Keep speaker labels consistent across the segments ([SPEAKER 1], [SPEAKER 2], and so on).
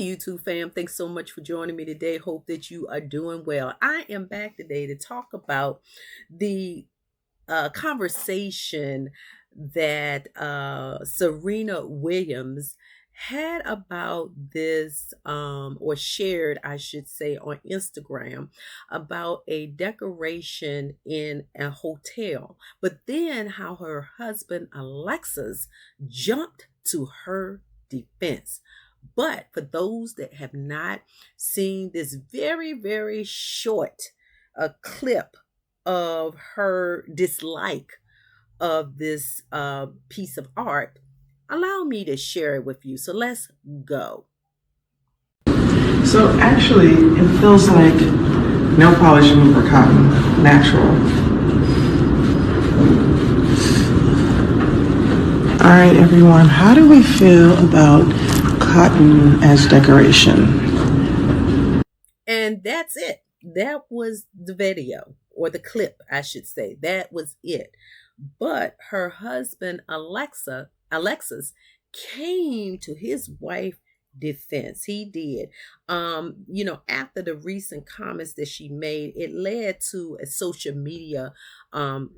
[SPEAKER 1] YouTube fam. Thanks so much for joining me today. Hope that you are doing well. I am back today to talk about the conversation that Serena Williams had about this, or shared, I should say, on Instagram about a decoration in a hotel. But then how her husband, Alexis, jumped to her defense. But for those that have not seen this very, very short clip of her dislike of this piece of art, allow me to share it with you. So let's go.
[SPEAKER 2] So actually, it feels like nail polish remover cotton, natural. All right, everyone, how do we feel about cotton as decoration?
[SPEAKER 1] And that's it. That was the video, or the clip, I should say. That was it. But her husband, Alexis, came to his wife defense. He did. After the recent comments that she made, it led to a social media um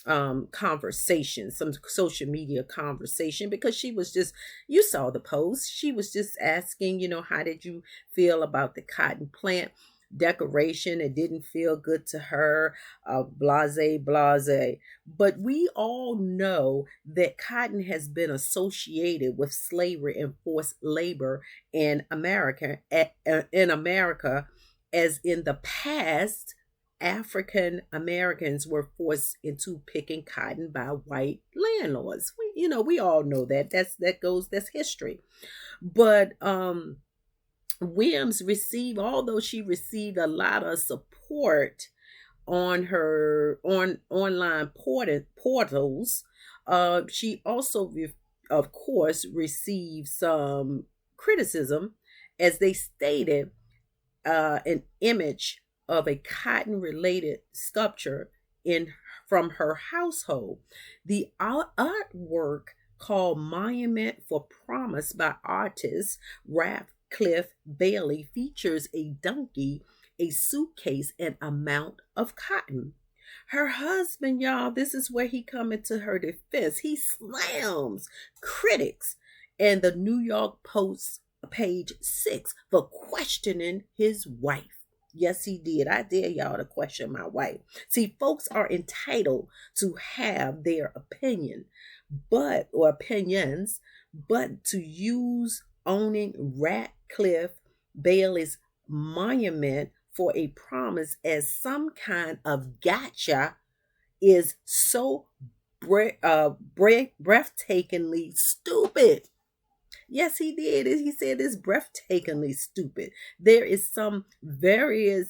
[SPEAKER 1] um conversation, some social media conversation, because she was just, you saw the post, she was just asking, how did you feel about the cotton plant decoration? It didn't feel good to her, blase. But we all know that cotton has been associated with slavery and forced labor in America, as in the past African Americans were forced into picking cotton by white landlords. We all know that. That's history. But Williams received, although she received a lot of support on her online portals, she also, of course, received some criticism, as they stated an image of a cotton related sculpture in from her household. The artwork, called Monument for Promise by artist Cliff Bailey, features a donkey, a suitcase, and a mount of cotton. Her husband, y'all, this is where he come into her defense. He slams critics and the New York Post page 6 for questioning his wife. Yes, he did. I dare y'all to question my wife. See, folks are entitled to have their opinions, but to use owning Ratcliffe Bailey's monument for a promise as some kind of gotcha is so breathtakingly stupid. Yes, he did. He said it's breathtakingly stupid. There is some very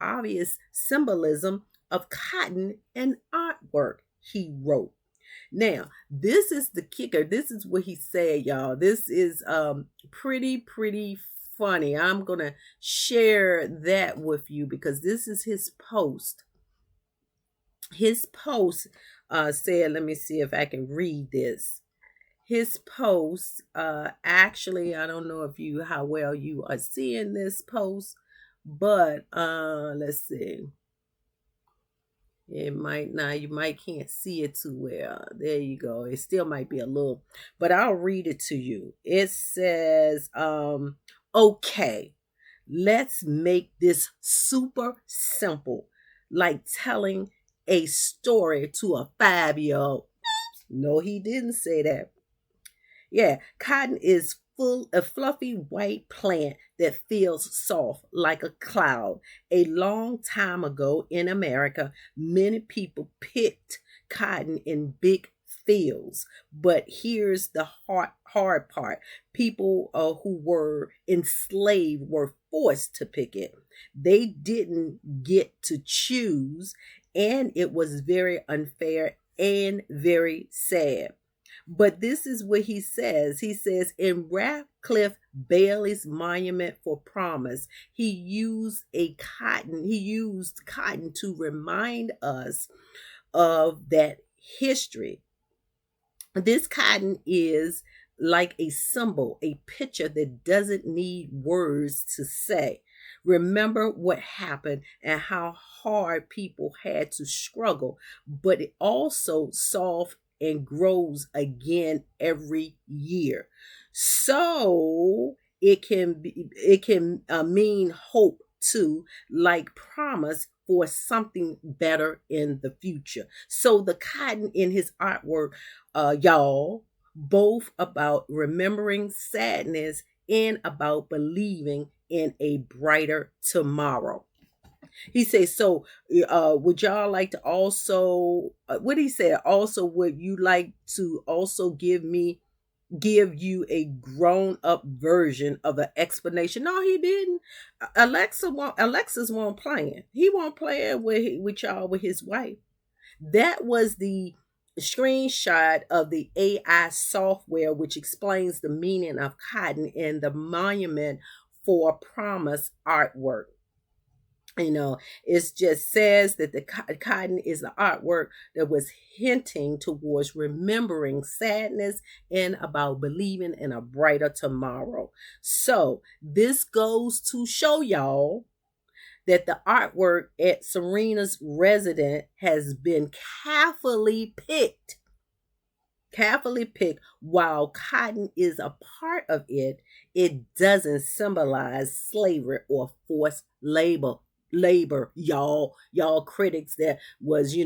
[SPEAKER 1] obvious symbolism of cotton and artwork, he wrote. Now, this is the kicker. This is what he said, y'all. This is pretty funny. I'm going to share that with you because this is his post. His post said, let me see if I can read this. His post, actually, I don't know how well you are seeing this post, but let's see. It might not, you might can't see it too well. There you go. It still might be a little, but I'll read it to you. It says, okay, let's make this super simple, like telling a story to a 5-year-old. No, he didn't say that. Yeah, cotton is a fluffy white plant that feels soft like a cloud. A long time ago in America, many people picked cotton in big fields. But here's the hard part. People who were enslaved were forced to pick it. They didn't get to choose, and it was very unfair and very sad. But this is what he says. He says, in Ratcliffe Bailey's monument for promise, he used cotton to remind us of that history. This cotton is like a symbol, a picture that doesn't need words to say. Remember what happened and how hard people had to struggle, but it also solved and grows again every year. So it can mean hope too, like promise for something better in the future. So the cotton in his artwork, y'all, both about remembering sadness and about believing in a brighter tomorrow. He says, so would y'all like to also, what he said, also, would you like to also give you a grown up version of an explanation? No, he didn't. Alexis won't playing. He won't play it with y'all with his wife. That was the screenshot of the AI software which explains the meaning of cotton in the monument for promise artwork. It just says that the cotton is the artwork that was hinting towards remembering sadness and about believing in a brighter tomorrow. So this goes to show y'all that the artwork at Serena's residence has been carefully picked. Carefully picked. While cotton is a part of it, it doesn't symbolize slavery or forced labor. Y'all critics that was,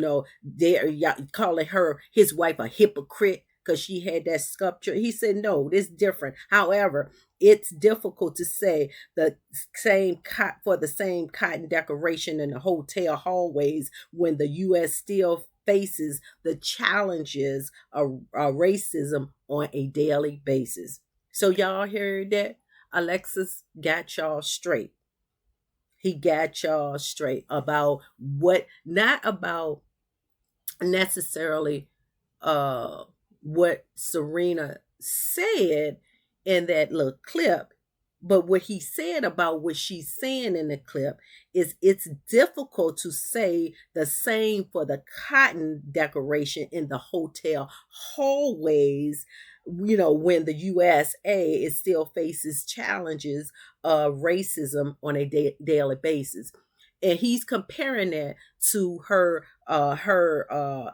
[SPEAKER 1] there, y'all calling her, his wife, a hypocrite because she had that sculpture. He said no, this different. However, it's difficult to say the same for the same cotton decoration in the hotel hallways when the U.S. still faces the challenges of racism on a daily basis. So y'all heard that? Alexis got y'all straight. He got y'all straight about what, not about necessarily uh what Serena said in that little clip, but what he said about what she's saying in the clip is it's difficult to say the same for the cotton decoration in the hotel hallways, when the USA is still faces challenges of racism on a daily basis. And he's comparing that to her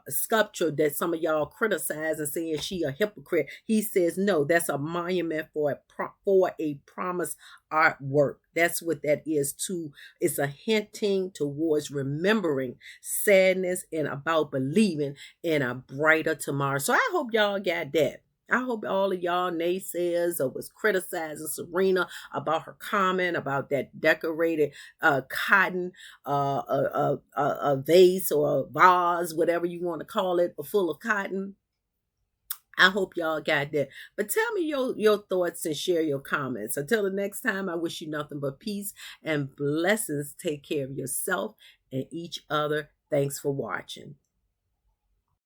[SPEAKER 1] sculpture that some of y'all criticize and saying she a hypocrite. He says no, that's a monument for a promise artwork. That's what that is too. It's a hinting towards remembering sadness and about believing in a brighter tomorrow. So I hope y'all got that. I hope all of y'all naysayers or was criticizing Serena about her comment about that decorated cotton, a vase or a vase, whatever you want to call it, full of cotton. I hope y'all got that. But tell me your thoughts and share your comments. Until the next time, I wish you nothing but peace and blessings. Take care of yourself and each other. Thanks for watching.